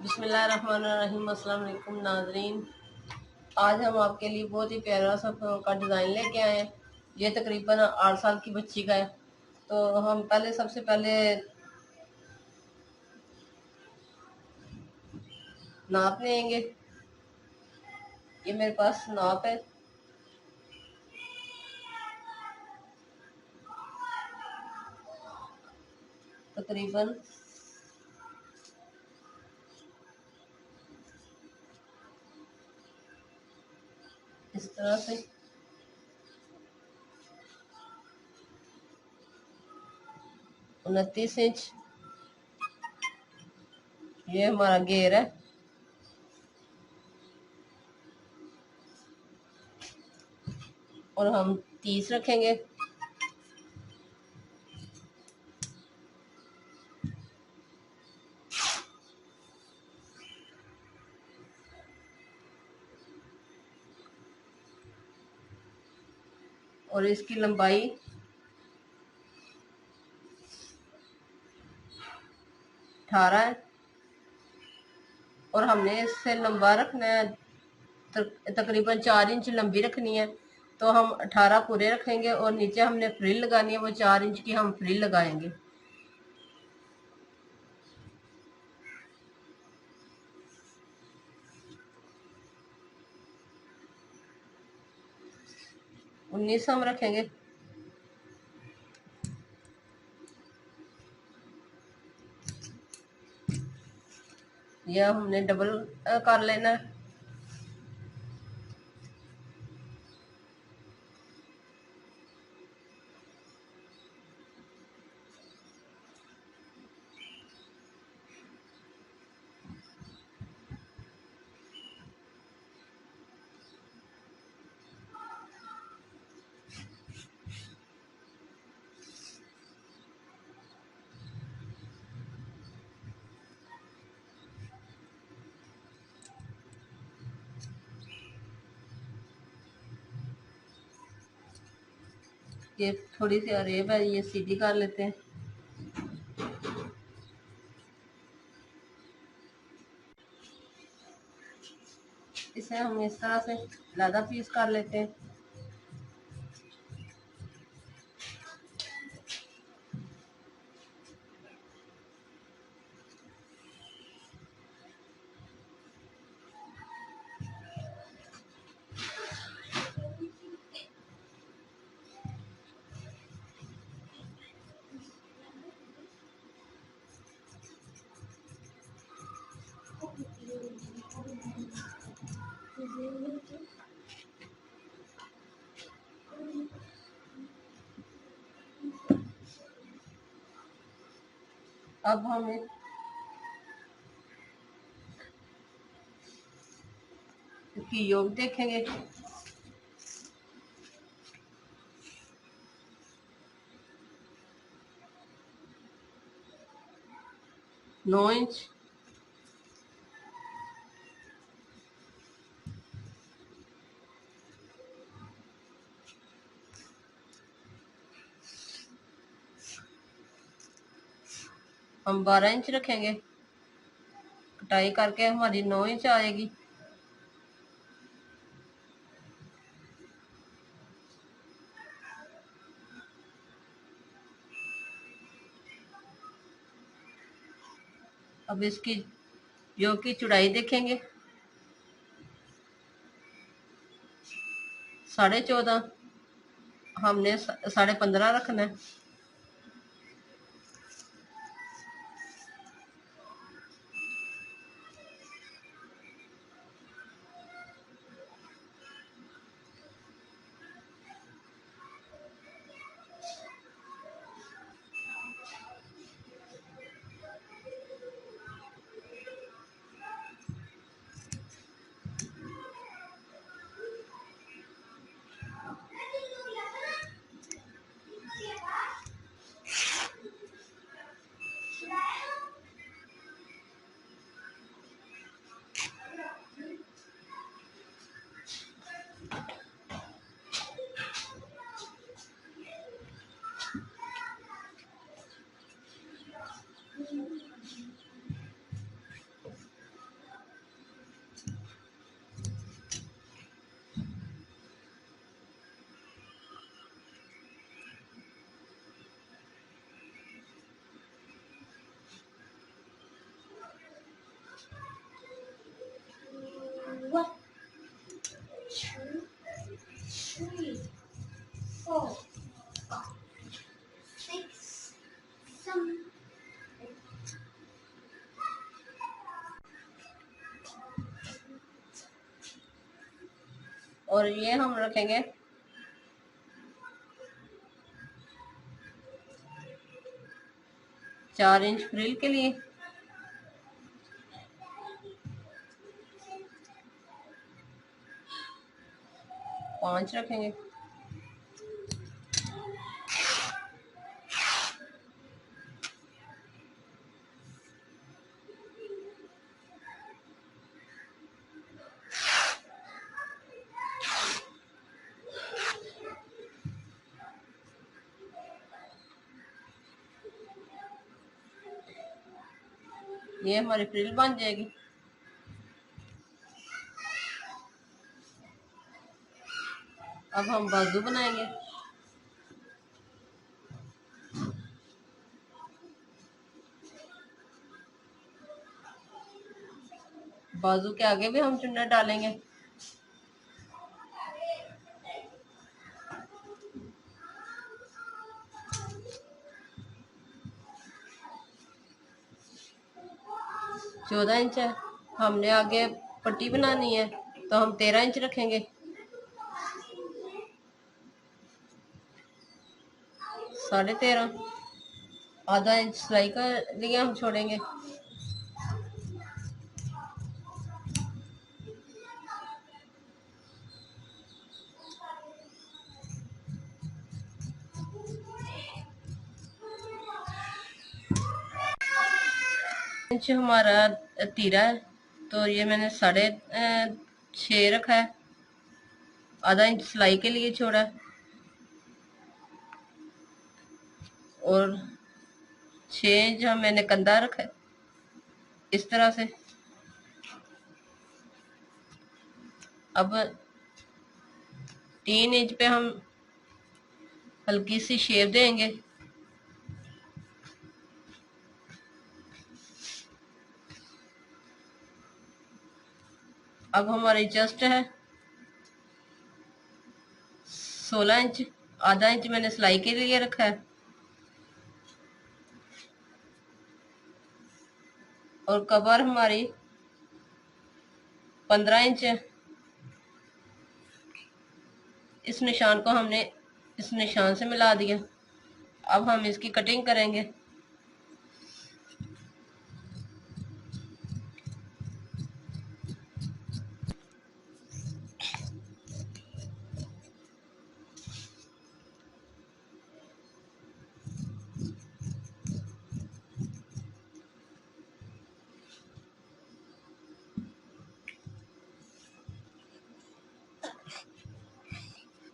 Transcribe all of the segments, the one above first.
बिस्मिल्लाहिर्रहमानिर्रहीम। अस्सलाम वालेकुम नाज़रीन। आज हम आपके लिए बहुत ही प्यारा सा फ्रॉक का डिज़ाइन लेके आए हैं। ये तकरीबन 8 साल की बच्ची का है। तो हम सबसे पहले नाप लेंगे। ये मेरे पास नाप है। तकरीबन इस तरह से 29 इंच ये हमारा घेर है। और हम 30 रखेंगे। और इसकी लंबाई 18 है। और हमने इससे लंबा रखना है, तकरीबन 4 इंच लंबी रखनी है। तो हम 18 पूरे रखेंगे और नीचे हमने फ्रिल लगानी है, वो 4 इंच की हम फ्रिल लगाएंगे। उन्नीस हम रखेंगे। यह हमने डबल कर लेना है। ये थोड़ी सी अरेब है, ये सीधी कर लेते हैं। इसे हम इस तरह से ज़्यादा पीस कर लेते हैं। अब हम इसकी योग देखेंगे। 9 इंच। हम 12 इंच रखेंगे। कटाई करके हमारी 9 इंच आएगी। अब इसकी योग की चौड़ाई देखेंगे। 14.5 हमने 15.5 रखना है। और ये हम रखेंगे 4 इंच फ्रिल के लिए। पांच रखेंगे। ये हमारी फ्रिल बन जाएगी। अब हम बाजू बनाएंगे। बाजू के आगे भी हम चुन्नट डालेंगे। चौदह इंच है, हमने आगे पट्टी बनानी है तो हम 13 इंच रखेंगे। 13.5 आधा इंच सिलाई का लिए हम छोड़ेंगे। इंच हमारा तीरा है तो ये मैंने 6.5 रखा है। आधा इंच सिलाई के लिए छोड़ा है और 6 इंच मैंने कंधा रखा है इस तरह से। अब 3 इंच पे हम हल्की सी शेप देंगे। अब हमारी चेस्ट है 16 इंच, आधा इंच मैंने सिलाई के लिए रखा है और कवर हमारी 15 इंच है। इस निशान को हमने इस निशान से मिला दिया। अब हम इसकी कटिंग करेंगे।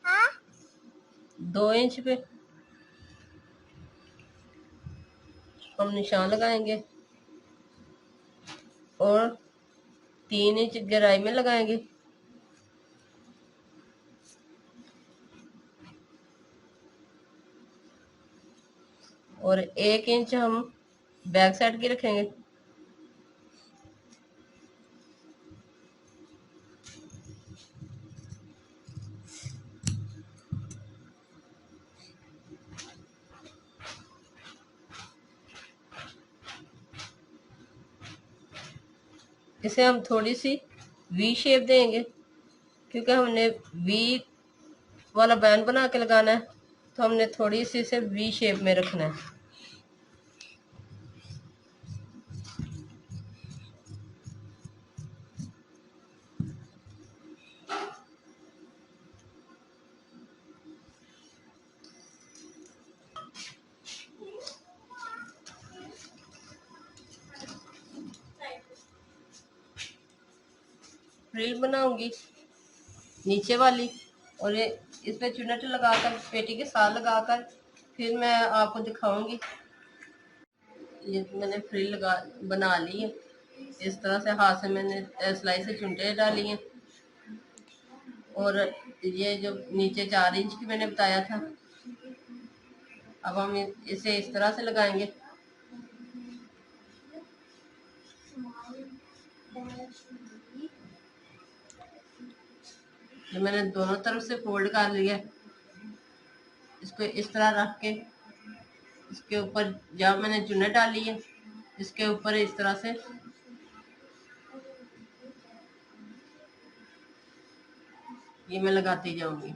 हाँ? 2 इंच पे हम निशान लगाएंगे और 3 इंच गहराई में लगाएंगे। और 1 इंच हम बैक साइड की रखेंगे। इसे हम थोड़ी सी वी शेप देंगे क्योंकि हमने वी वाला बैंड बना के लगाना है तो हमने थोड़ी सी इसे वी शेप में रखना है। फ्रिल बनाऊंगी नीचे वाली और ये इस पे चुन्नट लगाकर पेटी के साथ लगाकर फिर मैं आपको दिखाऊंगी। ये मैंने फ्रिल बना ली है। इस तरह से हाथ से मैंने सिलाई से चुनटे डाली हैं और ये जो नीचे 4 इंच की मैंने बताया था अब हम इसे इस तरह से लगाएंगे। ये मैंने दोनों तरफ से फोल्ड कर लिया। इसको इस तरह रख के इसके ऊपर जब मैंने चुन्नट डाली है इसके ऊपर इस तरह से ये मैं लगाती जाऊंगी।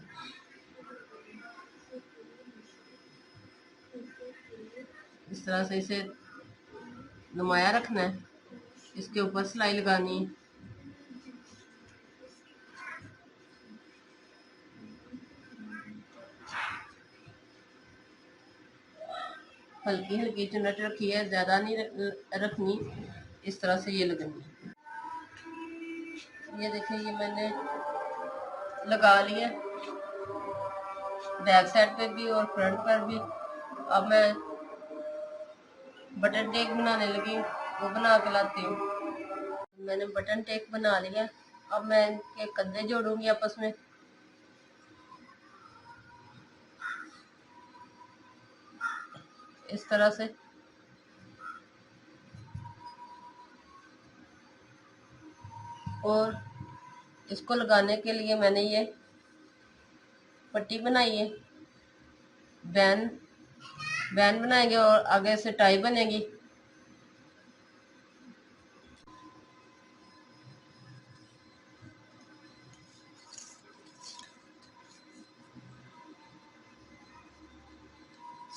इस तरह से इसे नुमाया रखना है, इसके ऊपर सिलाई लगानी है। हल्की हल्की चुन्नट रखी है, ज़्यादा नहीं रखनी। इस तरह से ये लगनी है। ये देखिए, ये मैंने लगा लिया बैक साइड पे भी और फ्रंट पर भी। अब मैं बटन टेक बनाने लगी, वो बना के लाती हूँ। मैंने बटन टेक बना लिया। अब मैं इनके कंधे जोड़ूंगी आपस में। इस तरह से और इसको लगाने के लिए मैंने ये पट्टी बनाई है। बैन बैन बनाएंगे और आगे से टाई बनेगी।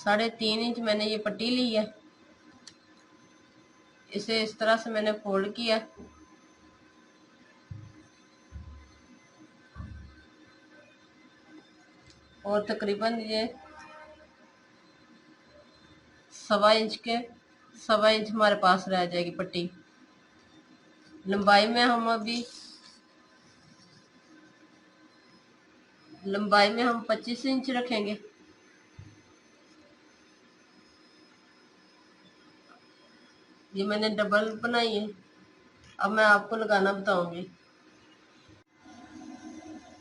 ₹3.5 इंच मैंने ये पट्टी ली है। इसे इस तरह से मैंने फोल्ड किया और तकरीबन ये 1.25 इंच हमारे पास रह जाएगी पट्टी। लंबाई में हम 25 इंच रखेंगे। ये मैंने डबल बनाई है। अब मैं आपको लगाना बताऊंगी।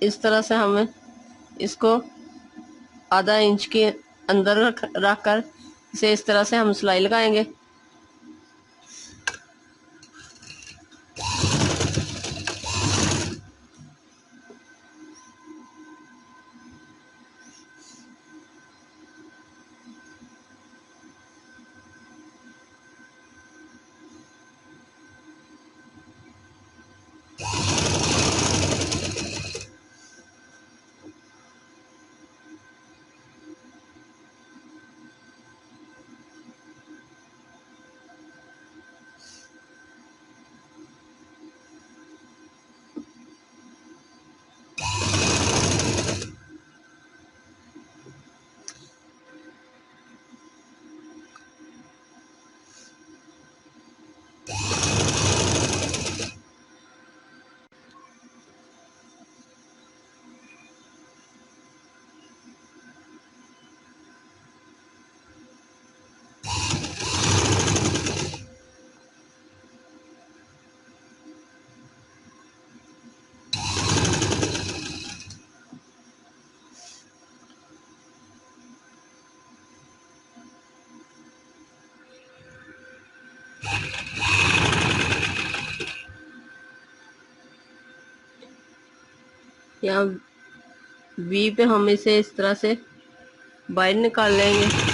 इस तरह से हमें इसको ½ इंच के अंदर रख कर इसे इस तरह से हम सिलाई लगाएंगे। यहाँ वी पे हम इसे इस तरह से बाहर निकाल लेंगे।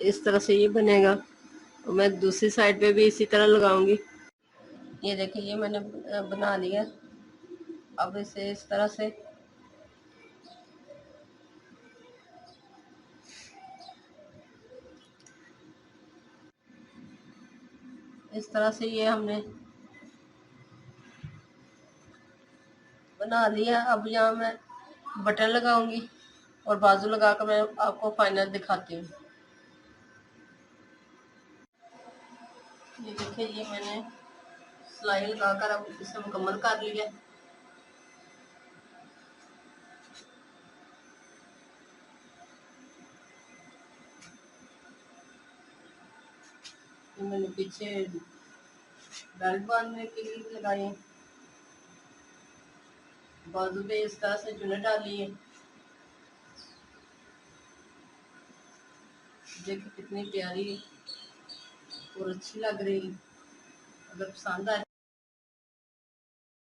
इस तरह से ये बनेगा और मैं दूसरी साइड पे भी इसी तरह लगाऊंगी। ये देखिए, ये मैंने बना लिया। अब इसे इस तरह से ये हमने बना लिया। अब यहाँ मैं बटन लगाऊंगी और बाजू लगाकर मैं आपको फाइनल दिखाती हूँ। ये देखिए, ये मैंने सिलाई लगाकर अब इसे मुकम्मल कर लिया। मैंने पीछे बेल्ट बांधने के लिए लगाई, बाजू पे इस तरह से चुन्नी डाली है। देखिए कितनी प्यारी और अच्छी लग रही है। अगर पसंद आए